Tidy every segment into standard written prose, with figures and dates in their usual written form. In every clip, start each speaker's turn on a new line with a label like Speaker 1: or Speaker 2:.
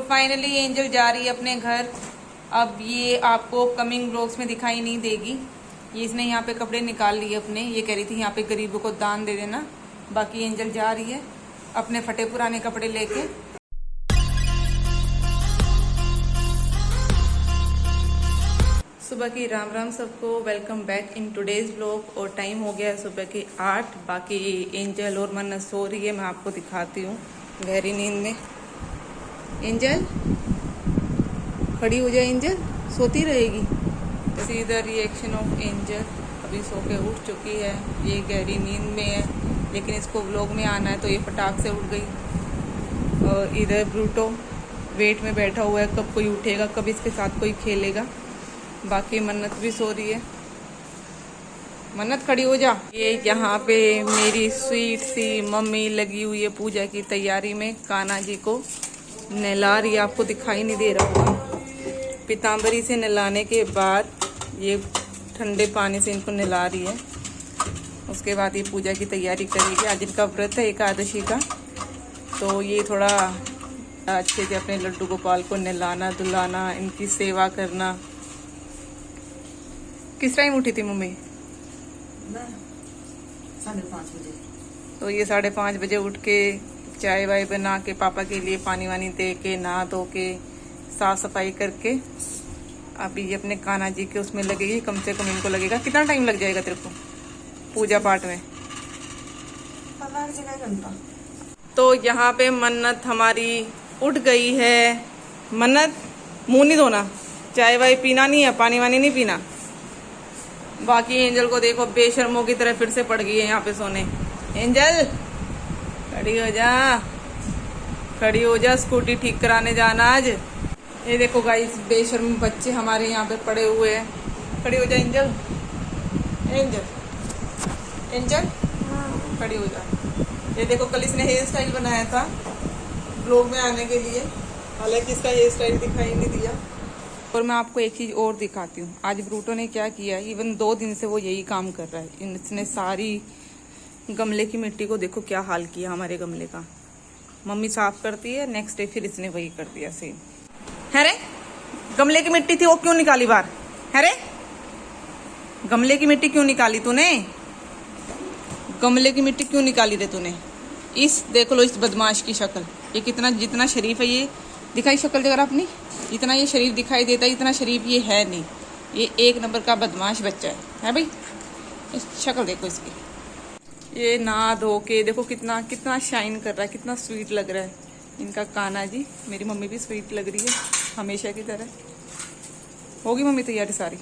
Speaker 1: Finally angel जा रही है अपने घर। अब ये आपको कमिंग ब्लॉग्स में दिखाई नहीं देगी। ये इसने यहाँ पे कपड़े निकाल लिए अपने, ये कह रही थी यहाँ पे गरीबों को दान दे देना। बाकी एंजल जा रही है अपने फटे पुराने कपड़े लेके। सुबह की राम राम सबको, welcome back in today's blog. और टाइम हो गया है सुबह के 8। बाकी एंजल और मन्नत सो रही है, मैं आपको दिखाती हूँ गहरी नींद में। एंजल खड़ी हो जाए, एंजल सोती रहेगी। See the reaction of angel, अभी सो के उठ चुकी है, ये गहरी नींद में है, लेकिन इसको व्लॉग में आना है तो ये फटाक से उठ गई। और इधर ब्रूटो वेट में बैठा हुआ है, कब कोई उठेगा, कब इसके साथ कोई खेलेगा। बाकी मन्नत भी सो रही है। मन्नत खड़ी हो जा। ये यहाँ पे मेरी स्वीट सी मम्मी लगी हुई है पूजा की तैयारी में। कान्हा जी को नहला रही है, आपको दिखाई नहीं दे रहा होगा। पीताम्बरी से नहलाने के बाद ये ठंडे पानी से इनको नहला रही है। उसके बाद ये पूजा की तैयारी करेगी। आज इनका व्रत है एकादशी का, तो ये थोड़ा अच्छे से अपने लड्डू गोपाल को नहलाना धुलाना, इनकी सेवा करना। किस टाइम उठी थी मम्मी?
Speaker 2: 5:30 बजे।
Speaker 1: तो ये 5:30 बजे उठ के चाय वाय बना के पापा के लिए पानी वानी दे के नहा धो के साफ सफाई करके अभी ये अपने कान्हा जी के उसमें लगेगी। कम से कम इनको लगेगा, कितना टाइम लग जाएगा तेरे को पूजा पाठ में?
Speaker 2: घंटा।
Speaker 1: तो यहाँ पे मन्नत हमारी उठ गई है। मन्नत मुंह नहीं धोना, चाय वाय पीना नहीं है, पानी वानी नहीं पीना। बाकी एंजल को देखो बेशर्मों की तरह फिर से पड़ गई है यहाँ पे सोने। एंजल खड़ी हो जा, खड़ी हो जा, स्कूटी ठीक कराने जाना आज। ये देखो गाइस, बेशर्म बच्चे हमारे यहाँ पे पड़े हुए हैं। खड़ी हो जा एंजल, एंजल एंजल खड़ी हो जा। ये देखो कल इसने हेयर स्टाइल बनाया था ब्लॉग में आने के लिए, हालांकि इसका हेयर स्टाइल दिखाई नहीं दिया। और मैं आपको एक चीज और दिखाती हूँ। आज ब्रूटो ने क्या किया, इवन 2 दिन से वो यही काम कर रहा है। इसने सारी गमले की मिट्टी को देखो क्या हाल किया हमारे गमले का। मम्मी साफ करती है, नेक्स्ट डे फिर इसने वही कर दिया सेम। है रे, गमले की मिट्टी थी वो क्यों निकाली बाहर? है रे, गमले की मिट्टी क्यों निकाली तूने? गमले की मिट्टी क्यों निकाली रे तूने? इस देख लो इस बदमाश की शक्ल। ये कितना जितना शरीफ है, ये दिखाई शक्ल जरा अपनी, इतना ये शरीफ दिखाई देता है, इतना शरीफ ये है नहीं। ये 1 नंबर का बदमाश बच्चा है भाई। इस शक्ल देखो इसकी। ये नहा धो के देखो कितना कितना शाइन कर रहा है, कितना स्वीट लग रहा है इनका कान्हा जी। मेरी मम्मी भी स्वीट लग रही है हमेशा की तरह। होगी मम्मी तैयारी सारी?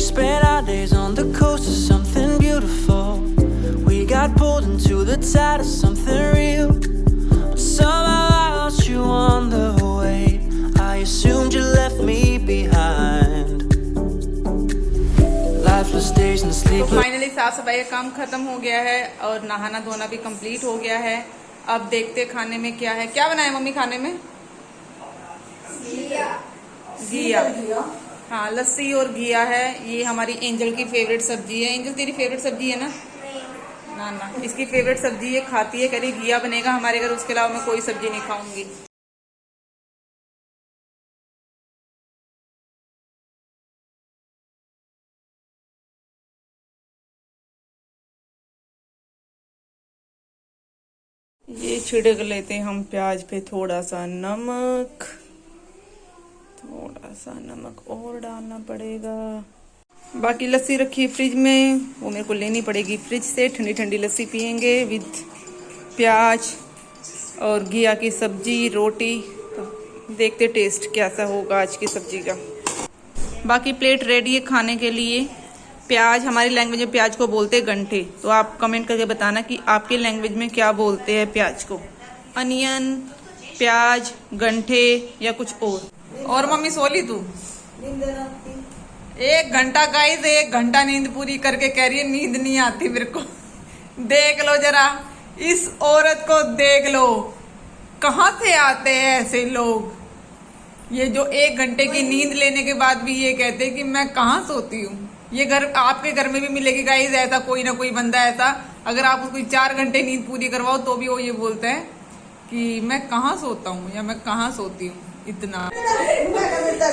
Speaker 3: Spent our days on the coast of something beautiful. We got pulled into the tide of something real. But somehow I lost you on the way. I assumed you left me behind. Lifeless days and sleep.
Speaker 1: Finally साफ सफाई का काम खत्म हो गया है और नहाना धोना भी कंप्लीट हो गया है। अब देखते खाने में क्या है। क्या बनाया मम्मी खाने में? घिया। हाँ, लस्सी और घिया है। ये हमारी एंजल की फेवरेट सब्जी है। एंजल तेरी फेवरेट सब्जी है ना? ना ना, इसकी फेवरेट सब्जी ये खाती है, करी घिया बनेगा हमारे घर, उसके अलावा मैं कोई सब्जी नहीं खाऊंगी। ये छिड़क लेते हैं हम प्याज पे थोड़ा सा नमक, थोड़ा सा नमक और डालना पड़ेगा। बाकी लस्सी रखी फ्रिज में, वो मेरे को लेनी पड़ेगी फ्रिज से। ठंडी ठंडी लस्सी पियेंगे विद प्याज और घिया की सब्जी, रोटी। तो देखते टेस्ट कैसा होगा आज की सब्जी का। बाकी प्लेट रेडी है खाने के लिए। प्याज, हमारी लैंग्वेज में प्याज को बोलते हैं गंठे, तो आप कमेंट करके बताना कि आपकी लैंग्वेज में क्या बोलते हैं प्याज को। अनियन, प्याज, गंठे या कुछ और मम्मी सो ली तू? 1 घंटा गाइस, 1 घंटा नींद पूरी करके कह रही है नींद नहीं आती मेरे को। देख लो जरा इस औरत को, देख लो कहाँ से आते हैं ऐसे लोग, ये जो 1 घंटे की नींद लेने के बाद भी ये कहते हैं कि मैं कहाँ सोती हूँ। ये घर आपके घर में भी मिलेगी गाइस ऐसा, कोई ना कोई बंदा ऐसा, अगर आप उसको 4 घंटे नींद पूरी करवाओ तो भी वो ये बोलते हैं कि मैं कहाँ सोता हूँ या मैं कहाँ सोती हूँ इतना।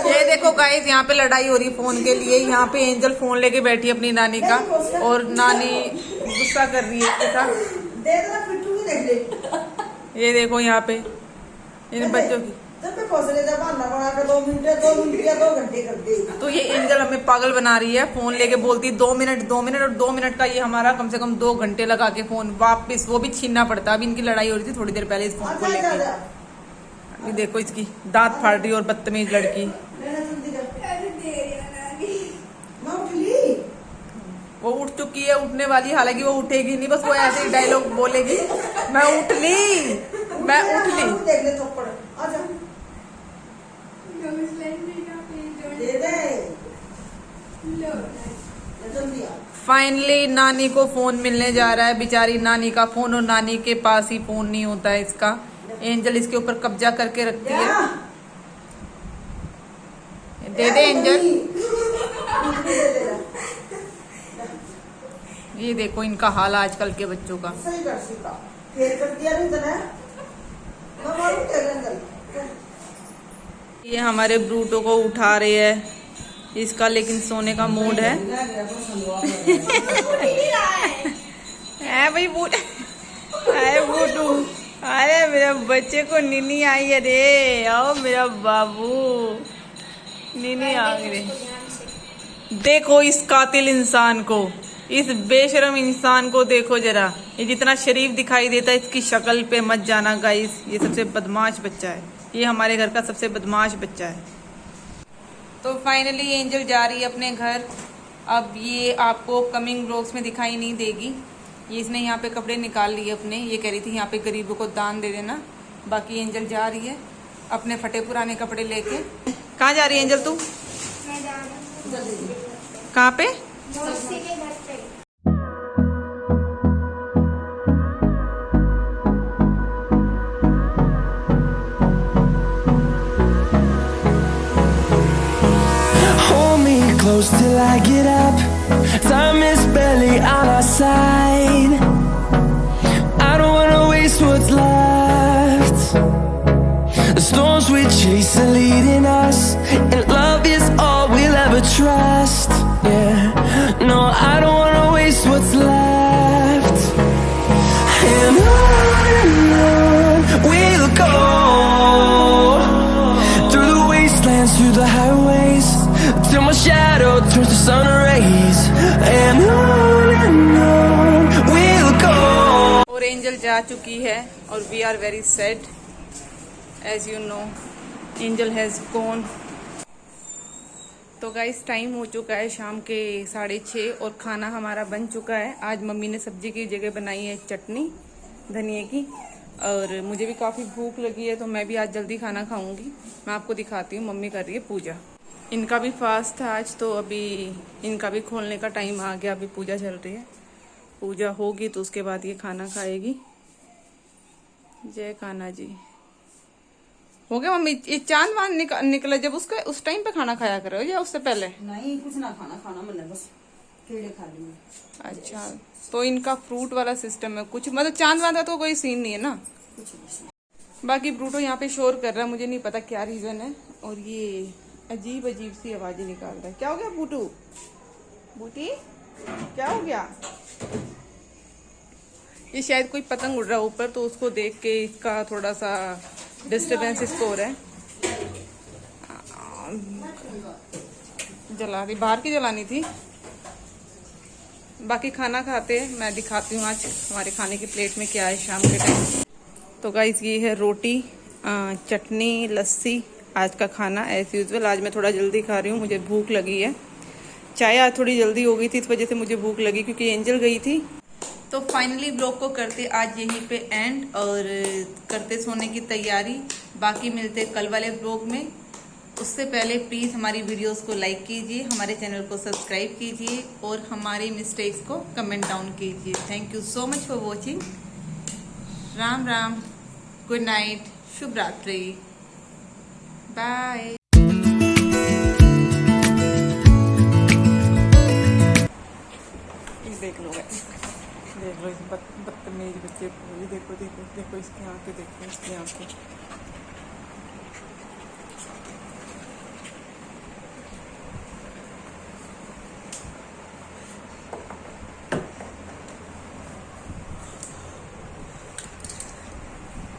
Speaker 1: ये देखो गाइस, यहाँ पे लड़ाई हो रही फोन के लिए। यहाँ पे एंजल फोन लेके बैठी है अपनी नानी का, और नानी गुस्सा कर रही है इसके साथ। ये देखो यहाँ पे इन बच्चों की, तो ये एंजल हमें पागल बना रही है। फोन लेके बोलती 2 मिनट 2 मिनट, और 2 मिनट का ये हमारा कम से कम 2 घंटे लगा के फोन वापस, वो भी छीनना पड़ता। अभी इनकी लड़ाई हो रही थी थोड़ी देर पहले इस फोन को लेके। अभी देखो इसकी दांत फाड़ रही है और बदतमीज लड़की। वो उठ चुकी है, उठने वाली, हालांकि वो उठेगी नहीं, बस वो ऐसे ही डायलॉग बोलेगी, मैं उठ ली, मैं उठ ली। फाइनली नानी को फोन मिलने जा रहा है। बेचारी नानी का फोन, और नानी के पास ही फोन नहीं होता है इसका। एंजल इसके ऊपर कब्जा करके रखती है। दे दे एंजल। ये देखो इनका हाल आजकल के बच्चों का। ये हमारे ब्रूटो को उठा रहे हैं, इसका लेकिन सोने का मूड है। भाई बूटू, अरे मेरा बच्चे को नीनी आई है रे, आओ मेरा बाबू, नीनी आ गई। देखो इस कातिल इंसान को, इस बेशरम इंसान को देखो जरा। ये जितना शरीफ दिखाई देता है इसकी शक्ल पे मत जाना गाइस, ये सबसे बदमाश बच्चा है। ये हमारे घर का सबसे बदमाश बच्चा है। तो फाइनली एंजल जा रही है अपने घर। अब ये आपको कमिंग ब्लॉग्स में दिखाई नहीं देगी। ये इसने यहाँ पे कपड़े निकाल लिए अपने, ये कह रही थी यहाँ पे गरीबों को दान दे देना। बाकी एंजल जा रही है अपने फटे पुराने कपड़े लेके। कहाँ जा रही है एंजल तू? कहाँ पे?
Speaker 3: Close till I get up. Time is barely on our side. I don't wanna waste what's left. The storms we chase are leading us, and love is all we'll ever trust. Yeah, no, I don't wanna waste what's left. And on we'll go, through the wastelands, through the highways, till my shadow turns to sun rays. And on we'll go.
Speaker 1: और Angel जा चुकी है, और we are very sad as you know, Angel has gone. तो guys time हो चुका है शाम के 6:30, और खाना हमारा बन चुका है। आज मम्मी ने सब्जी की जगह बनाई है चटनी धनिए की, और मुझे भी काफ़ी भूख लगी है, तो मैं भी आज जल्दी खाना खाऊंगी। मैं आपको दिखाती हूँ, मम्मी कर रही है पूजा। इनका भी फास्ट था आज, तो अभी इनका भी खोलने का टाइम आ गया। अभी पूजा चल रही है, पूजा होगी तो उसके बाद ये खाना खाएगी। जय कान्हा जी। हो गया मम्मी? ये चांद वांद निकला जब उसका, उस टाइम पे खाना खाया करो या उससे पहले?
Speaker 2: नहीं, कुछ ना खाना मन है बस। केले खा लूंगी।
Speaker 1: अच्छा, तो इनका फ्रूट वाला सिस्टम है कुछ, मतलब चांद वांद का तो कोई सीन नहीं है ना।
Speaker 2: कुछ नहीं।
Speaker 1: बाकी ब्रूटो यहाँ पे शोर कर रहा है, मुझे नहीं पता क्या रीजन है, और ये अजीब अजीब सी आवाजें निकाल रहा है। क्या हो गया बूटू? बूटी क्या हो गया? ये शायद कोई पतंग उड़ रहा है ऊपर, तो उसको देख के इसका थोड़ा सा डिस्टरबेंस इसको हो रहा है। जला दी, बाहर की जलानी थी। बाकी खाना खाते हैं, मैं दिखाती हूँ आज हमारे खाने की प्लेट में क्या है शाम के टाइम। तो गाइस ये है रोटी, चटनी, लस्सी, आज का खाना एज यूजुअल। आज मैं थोड़ा जल्दी खा रही हूँ, मुझे भूख लगी है। चाय आज थोड़ी जल्दी हो गई थी, इस वजह से मुझे भूख लगी, क्योंकि एंजल गई थी। तो फाइनली ब्लॉग को करते आज यहीं पे एंड, और करते सोने की तैयारी। बाकी मिलते कल वाले ब्लॉग में। उससे पहले प्लीज़ हमारी वीडियोस को लाइक कीजिए, हमारे चैनल को सब्सक्राइब कीजिए, और हमारी मिस्टेक्स को कमेंट डाउन कीजिए। Thank you so much for watching. Ram Ram, good night, शुभ रात्रि, बाय। देख लो देख लो इस बदतमीज बच्चे को, देखो देखो देखो इसकी आंखें, देखो इसकी आंखें।